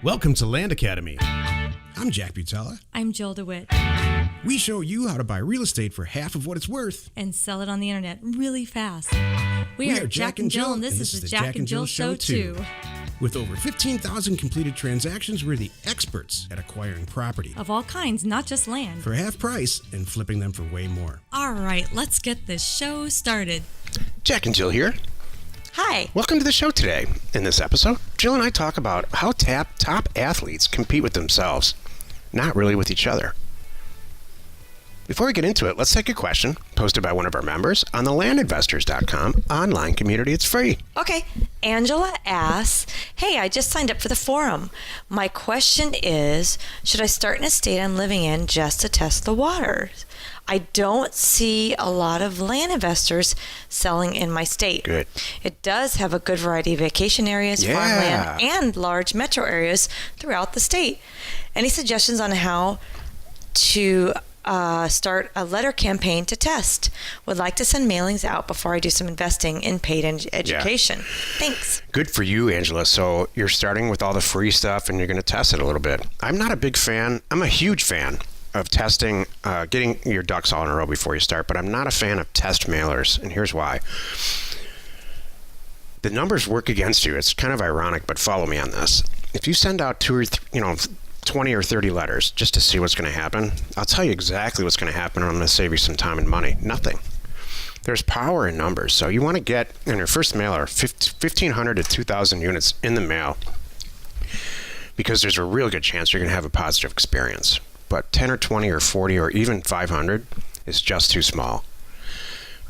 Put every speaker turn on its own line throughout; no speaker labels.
Welcome to Land Academy. I'm Jack Butala.
I'm Jill DeWitt.
We show you how to buy real estate for half of what it's worth.
And sell it on the internet really fast.
We are Jack and Jill,
and this is the Jack and Jill Show too.
With over 15,000 completed transactions, we're the experts at acquiring property.
Of all kinds, not just land.
For half price and flipping them for way more.
All right, let's get this show started.
Jack and Jill here.
Hi.
Welcome to the show today. In this episode, Jill and I talk about how top athletes compete with themselves, not really with each other. Before we get into it, let's take a question posted by one of our members on the landinvestors.com online community. It's free.
Okay. Angela asks, hey, I just signed up for the forum. My question is, should I start an estate I'm living in just to test the waters? I don't see a lot of land investors selling in my state.
Good.
It does have a good variety of vacation areas, farmland, and large metro areas throughout the state. Any suggestions on how to start a letter campaign to test? Would like to send mailings out before I do some investing in paid education. Thanks.
Good for you, Angela. So you're starting with all the free stuff and you're going to test it a little bit. I'm not a big fan. I'm a huge fan of testing, getting your ducks all in a row before you start, but I'm not a fan of test mailers, and here's why. The numbers work against you. It's kind of ironic, but follow me on this. If you send out 20 or 30 letters just to see what's going to happen, I'll tell you exactly what's going to happen, and I'm going to save you some time and money. Nothing. There's power in numbers, so you want to get in your first mailer 1,500 to 2,000 units in the mail, because there's a real good chance you're going to have a positive experience. But 10 or 20 or 40 or even 500 is just too small.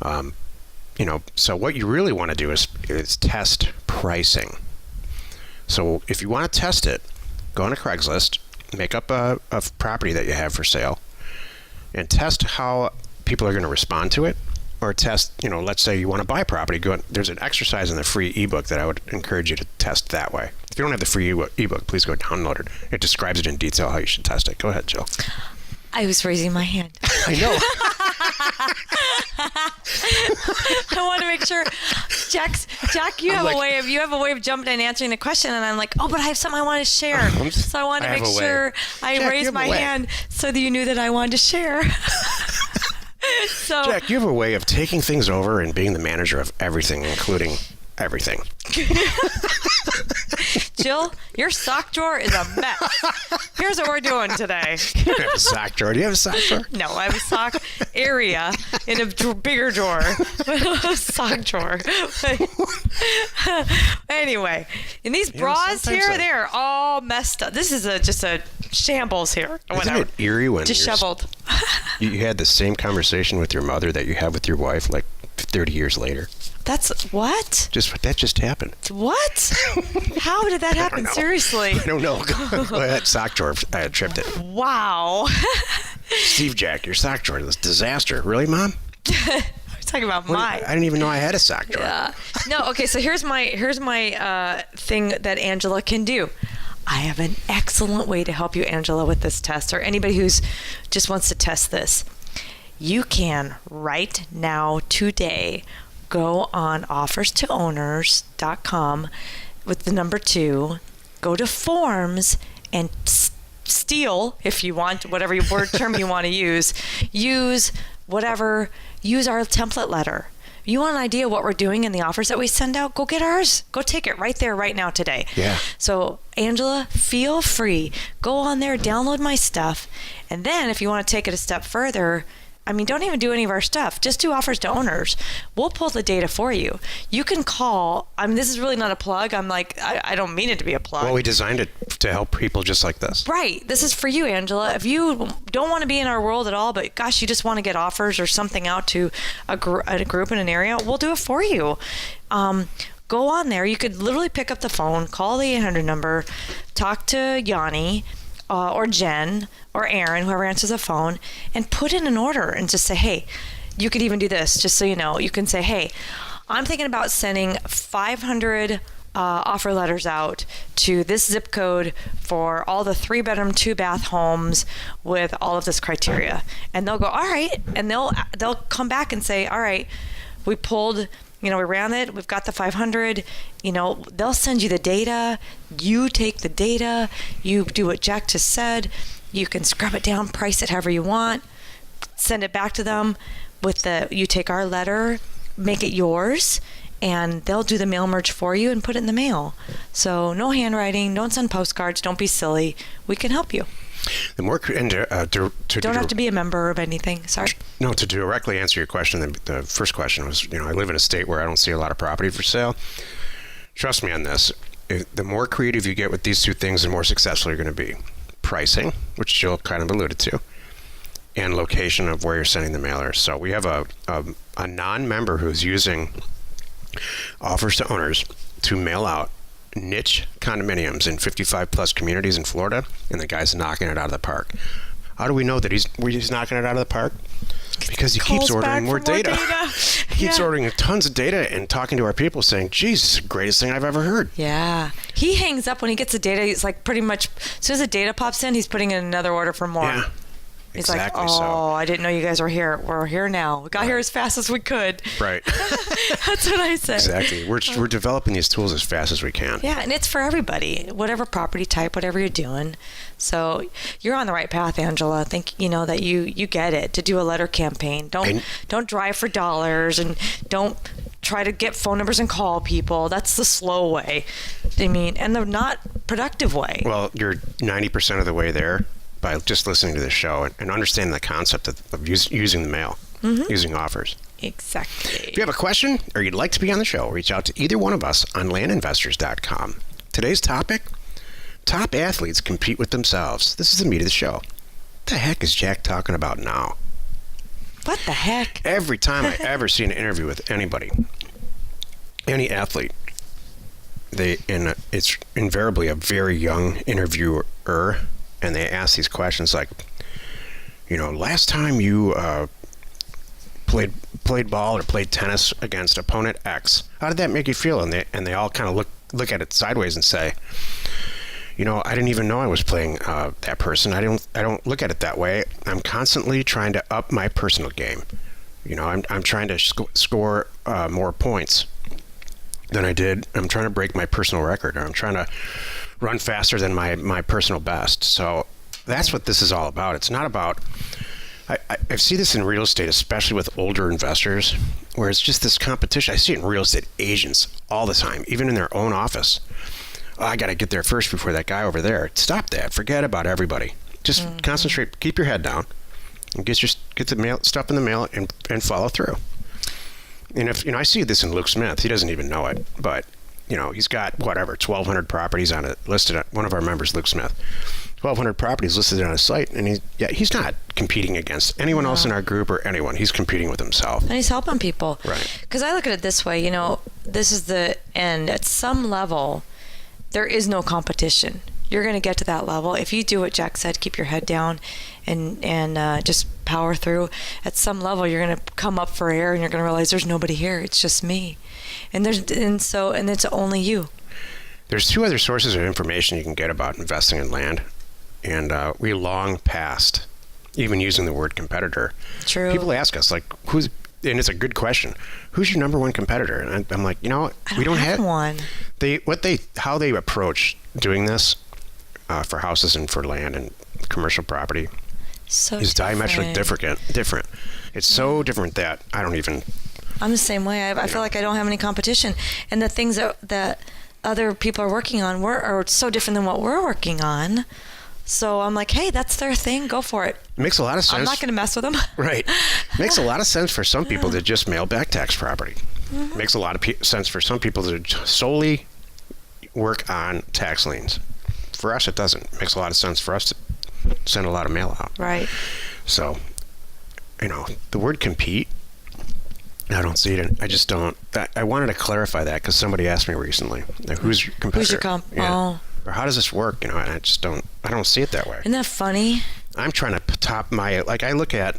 So what you really want to do is test pricing. So if you want to test it, go on a Craigslist, make up a property that you have for sale, and test how people are going to respond to it. Or test, let's say you want to buy property. There's an exercise in the free ebook that I would encourage you to test that way. If you don't have the free ebook, please go download it. It describes it in detail how you should test it. Go ahead, Jill.
I was raising my hand.
I know.
I want to make sure, Jack, you have a way of jumping and answering the question, and I'm like, oh, but I have something I want to share. So I want to make sure I raised my hand so that you knew that I wanted to share. So,
Jack, you have a way of taking things over and being the manager of everything, including everything.
Jill, your sock drawer is a mess. Here's what we're doing today.
You don't have a sock drawer. Do you have a sock drawer?
No, I have a sock area in a bigger drawer. Sock drawer. Anyway, in these bras here, they're all messed up. This is just a shambles here.
Isn't it eerie when
disheveled?
You had the same conversation with your mother that you have with your wife like 30 years later?
That's what?
That just happened.
What? How did that happen? Seriously?
I don't know. That sock drawer, I tripped it.
Wow.
Steve Jack, your sock drawer, this disaster. Really, Mom?
I was talking about mine.
I didn't even know I had a sock drawer.
Yeah. No, okay, so here's my thing that Angela can do. I have an excellent way to help you, Angela, with this test, or anybody who's just wants to test this. You can right now, today, go on offerstoowners.com with the number 2, go to forms and steal, if you want, whatever word term you want to use our template letter. You want an idea of what we're doing in the offers that we send out? Go get ours. Go take it right there, right now, today.
Yeah.
So, Angela, feel free. Go on there, download my stuff. And then if you want to take it a step further, don't even do any of our stuff. Just do offers to owners. We'll pull the data for you. You can call. This is really not a plug. I don't mean it to be a plug.
Well, we designed it to help people just like this.
Right. This is for you, Angela. If you don't want to be in our world at all, but gosh, you just want to get offers or something out to a group in an area, we'll do it for you. Go on there. You could literally pick up the phone, call the 800 number, talk to Yanni, or Jen or Aaron, whoever answers the phone, and put in an order and just say, hey, you could even do this, just so you know. You can say, hey, I'm thinking about sending 500 offer letters out to this zip code for all the 3-bedroom, 2-bath homes with all of this criteria. And they'll go, all right. And they'll come back and say, all right, we pulled we ran it. We've got the 500. They'll send you the data. You take the data. You do what Jack just said. You can scrub it down, price it however you want, send it back to them you take our letter, make it yours, and they'll do the mail merge for you and put it in the mail. So no handwriting, don't send postcards, don't be silly. We can help you.
The more
Don't have to be a member of anything. Sorry.
No, to directly answer your question, the first question was, I live in a state where I don't see a lot of property for sale. Trust me on this. The more creative you get with these two things, the more successful you're going to be. Pricing, which Jill kind of alluded to, and location of where you're sending the mailer. So we have a non-member who's using offers to owners to mail out niche condominiums in 55 plus communities in Florida, and the guy's knocking it out of the park. How do we know that he's knocking it out of the park? Because he keeps ordering more data. He keeps ordering tons of data and talking to our people saying, geez, this is the greatest thing I've ever heard.
Yeah. He hangs up when he gets the data. He's like pretty much, as soon as the data pops in, he's putting in another order for more.
Yeah.
He's
exactly
like, I didn't know you guys were here. We're here now. We got here as fast as we could.
Right.
That's what I said.
Exactly. We're developing these tools as fast as we can.
Yeah, and it's for everybody, whatever property type, whatever you're doing. So you're on the right path, Angela. I think that you get it. To do a letter campaign, don't drive for dollars, and don't try to get phone numbers and call people. That's the slow way. And the not productive way.
Well, you're 90% of the way there by just listening to this show and understanding the concept of using the mail, using offers.
Exactly.
If you have a question or you'd like to be on the show, reach out to either one of us on landinvestors.com. Today's topic: top athletes compete with themselves. This is the meat of the show. What the heck is Jack talking about now?
What the heck?
Every time I ever see an interview with anybody, any athlete, it's invariably a very young interviewer, and they ask these questions like, last time you played ball or played tennis against opponent X, how did that make you feel? And they all kind of look at it sideways and say, I didn't even know I was playing that person. I don't look at it that way. I'm constantly trying to up my personal game. I'm trying to score more points than I did. I'm trying to break my personal record, or I'm trying to run faster than my personal best. So that's what this is all about. It's not about, I see this in real estate, especially with older investors, where it's just this competition. I see it in real estate agents all the time, even in their own office. I got to get there first before that guy over there. Stop that. Forget about everybody. Just concentrate, keep your head down, and get the stuff in the mail and follow through. And if, I see this in Luke Smith, he doesn't even know it, but he's got 1,200 properties on it listed. One of our members, Luke Smith, 1,200 properties listed on his site, and he's not competing against anyone else in our group or anyone. He's competing with himself.
And he's helping people.
Right.
Because I look at it this way, this is the end. At some level, there is no competition. You're going to get to that level if you do what Jack said. Keep your head down and just power through. At some level, you're going to come up for air, and you're going to realize there's nobody here. It's just me. And it's only you.
There's two other sources of information you can get about investing in land, and we long past even using the word competitor.
True.
People ask us and it's a good question, who's your number one competitor? And I'm like, we don't have
one.
How they approach doing this for houses and for land and commercial property is diametrically different. It's so different that
I'm the same way. I feel like I don't have any competition. And the things that other people are working on are so different than what we're working on. So I'm like, hey, that's their thing. Go for it.
Makes a lot of sense.
I'm not going to mess with them.
Right. Makes a lot of sense for some people to just mail back tax property. Makes a lot of sense for some people to solely work on tax liens. For us, it doesn't. Makes a lot of sense for us to send a lot of mail out.
Right.
So, the word compete, I don't see it. I just don't. I wanted to clarify that because somebody asked me recently, who's your competitor?
Who's your
Yeah. Or how does this work? And I just don't. I don't see it that way.
Isn't that funny?
I'm trying to top my. I look at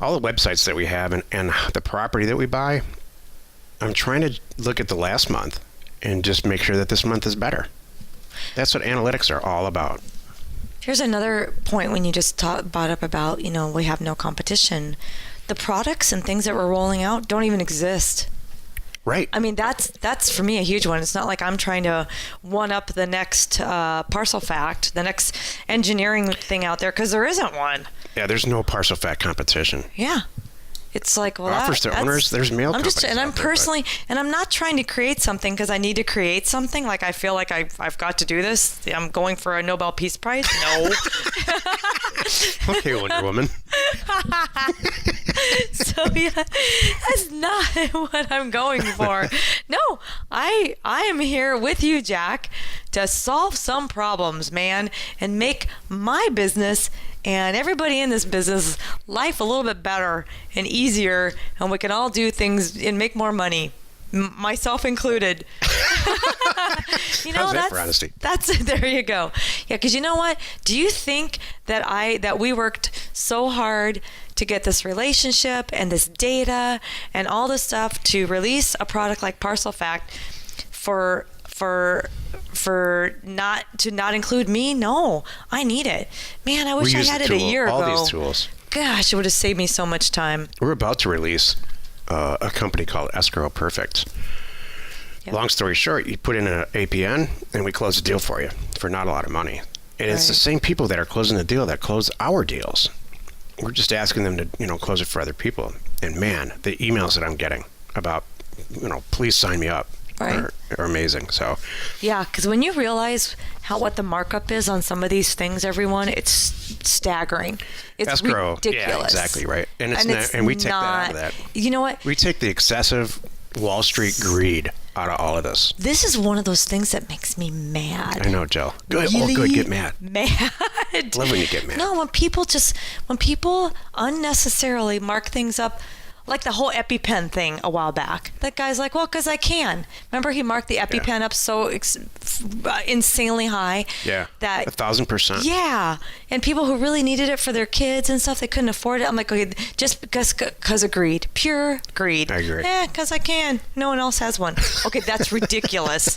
all the websites that we have and the property that we buy. I'm trying to look at the last month and just make sure that this month is better. That's what analytics are all about.
Here's another point when you just brought up about, we have no competition. The products and things that we're rolling out don't even exist.
Right.
I mean, that's for me a huge one. It's not like I'm trying to one up the next parcel fact, the next engineering thing out there, because there isn't one.
Yeah, there's no parcel fact competition.
Yeah. It's like, well,
offers to owners. There's mail companies.
And I'm
out there,
personally, and I'm not trying to create something because I need to create something. Like I feel like I've got to do this. I'm going for a Nobel Peace Prize. No.
Okay, Wonder Woman.
So yeah, that's not what I'm going for. No, I am here with you, Jack, to solve some problems, man, and make my business and everybody in this business life a little bit better and easier, and we can all do things and make more money, myself included.
How's that for honesty?
That's there you go. Yeah, because you know what? Do you think that we worked so hard to get this relationship and this data and all this stuff to release a product like Parcel Fact for not include me? No, I need it. Man, I wish I had it a year ago.
All these tools.
Gosh, it would have saved me so much time.
We're about to release a company called Escrow Perfect.
Yep.
Long story short, you put in an APN and we close the deal for you for not a lot of money. And it's the same people that are closing the deal that close our deals. We're just asking them to, close it for other people. And man, the emails that I'm getting about, please sign me up are amazing. So
yeah, because when you realize what the markup is on some of these things, everyone, it's staggering. It's
Escrow,
ridiculous.
Yeah, exactly right. And we take that out of that.
You know what?
We take the excessive Wall Street greed out of all of this.
This is one of those things that makes me mad.
I know, Jill. Good.
Really
good. Get mad.
Mad.
Love when you get mad.
No, when people unnecessarily mark things up, like the whole EpiPen thing a while back. That guy's like, well, because I can. Remember, he marked the EpiPen up so insanely high.
Yeah.
That
1,000%.
Yeah, and people who really needed it for their kids and stuff, they couldn't afford it. I'm like, okay, just because of greed, pure greed.
I agree.
Yeah, because I can. No one else has one. Okay, that's ridiculous.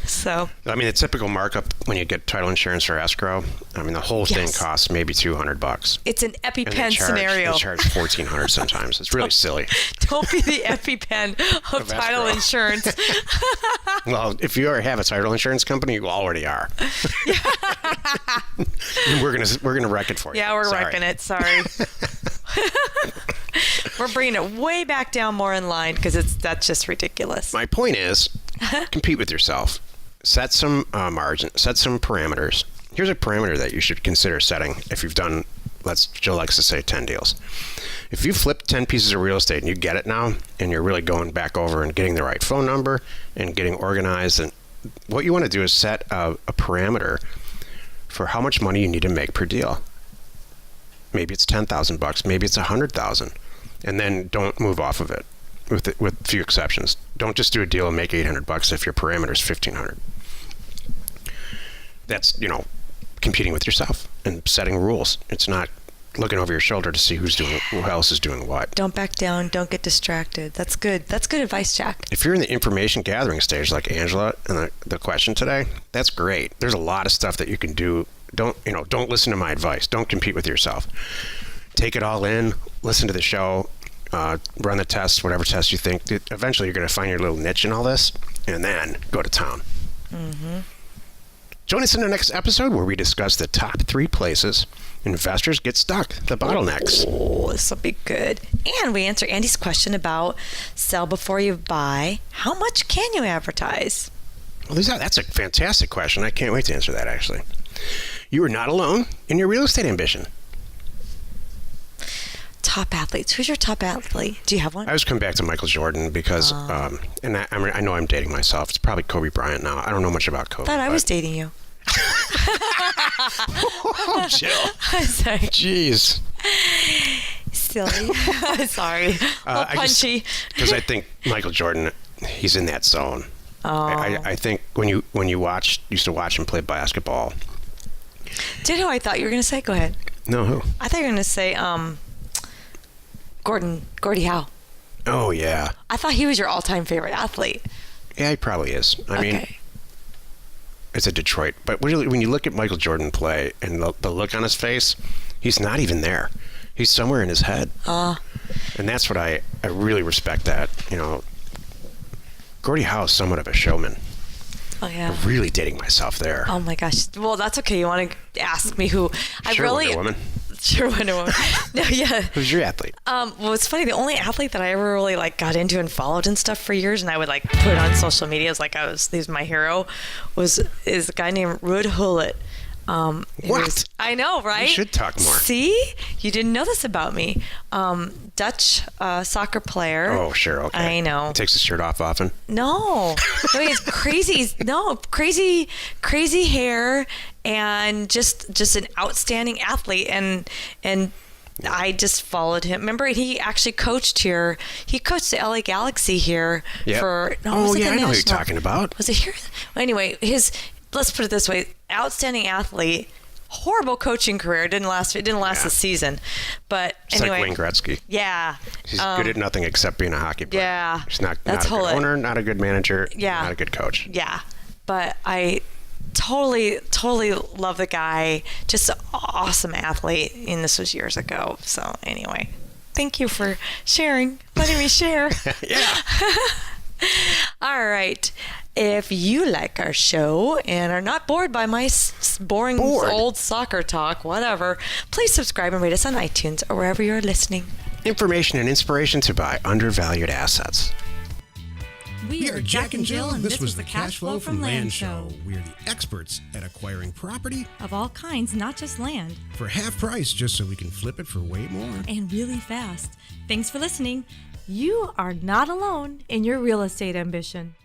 So.
I mean, the typical markup when you get title insurance or escrow, I mean, the whole thing costs maybe $200.
It's an EpiPen scenario.
They charge $1,400 sometimes. It's really silly.
Don't be the EpiPen of title insurance.
Well, if you ever have a title insurance company, you already are. we're gonna wreck it for you.
Yeah, we're wrecking it. Sorry. We're bringing it way back down more in line because that's just ridiculous.
My point is, compete with yourself. Set some margin. Set some parameters. Here's a parameter that you should consider setting if you've done, Jill likes to say 10 deals. If you flip 10 pieces of real estate and you get it now, and you're really going back over and getting the right phone number and getting organized, and what you want to do is set a parameter for how much money you need to make per deal. Maybe it's $10,000, maybe it's $100,000, and then don't move off of it. With few exceptions, don't just do a deal and make $800 if your parameter is $1,500. That's competing with yourself and setting rules. It's not looking over your shoulder to see who else is doing what.
Don't back down. Don't get distracted. That's good. That's good advice, Jack.
If you're in the information gathering stage like Angela and the question today, that's great. There's a lot of stuff that you can do. Don't listen to my advice. Don't compete with yourself. Take it all in. Listen to the show. Run the tests, whatever test you think. Eventually, you're going to find your little niche in all this, and then go to town. Mm-hmm. Join us in the next episode where we discuss the top 3 places investors get stuck, the bottlenecks.
Oh, this will be good. And we answer Andy's question about sell before you buy. How much can you advertise?
Well, that's a fantastic question. I can't wait to answer that, actually. You are not alone in your real estate ambition.
Top athletes. Who's your top athlete? Do you have one?
I was coming back to Michael Jordan because, and I know I'm dating myself. It's probably Kobe Bryant now. I don't know much about Kobe.
I thought I was dating you.
Oh, Jill.
Sorry.
Jeez.
Silly. Sorry. A little punchy.
Because I think Michael Jordan, he's in that zone.
Oh.
I think when you used to watch him play basketball.
Do you know who I thought you were going to say? Go ahead.
No, who?
I thought you were going to say Gordie Howe.
Oh, yeah.
I thought he was your all-time favorite athlete.
Yeah, he probably is. I mean, it's a Detroit. But when you look at Michael Jordan play and the look on his face, he's not even there. He's somewhere in his head. And that's what I really respect that. Gordie Howe's somewhat of a showman.
Oh yeah.
Really dating myself there.
Oh my gosh. Well, that's okay. You want to ask me who?
Sure, Wonder Woman.
Sure, Wonder Woman. No, yeah.
Who's your athlete?
Well, it's funny. The only athlete that I ever really got into and followed and stuff for years, and I would put it on social media as he's my hero, is a guy named Ruud Gullit.
What?
I know, right?
You should talk more.
See? You didn't know this about me. Dutch soccer player.
Oh, sure. Okay.
I know.
He takes his shirt off often.
No, he's crazy. Crazy hair, and just an outstanding athlete. And I just followed him. Remember, he actually coached here. He coached the LA Galaxy here for.
No, I know who you're talking about.
Was it here? Well, anyway, let's put it this way: outstanding athlete. Horrible coaching career. It didn't last the season, but
It's
anyway.
like Wayne Gretzky.
Yeah.
He's good at nothing except being a hockey player.
Yeah.
He's not a
That's
good owner, not a good manager, not a good coach.
Yeah. But I totally love the guy. Just an awesome athlete. And this was years ago. So anyway, thank you for letting me share.
Yeah.
All right. If you like our show and are not bored by my boring old soccer talk, whatever, please subscribe and rate us on iTunes or wherever you're listening.
Information and inspiration to buy undervalued assets.
We are Jack and Jill, and
this was the Cash Flow from Land Show. We are the experts at acquiring property
Of all kinds, not just land.
for half price just so we can flip it for way more.
And really fast. Thanks for listening. You are not alone in your real estate ambition.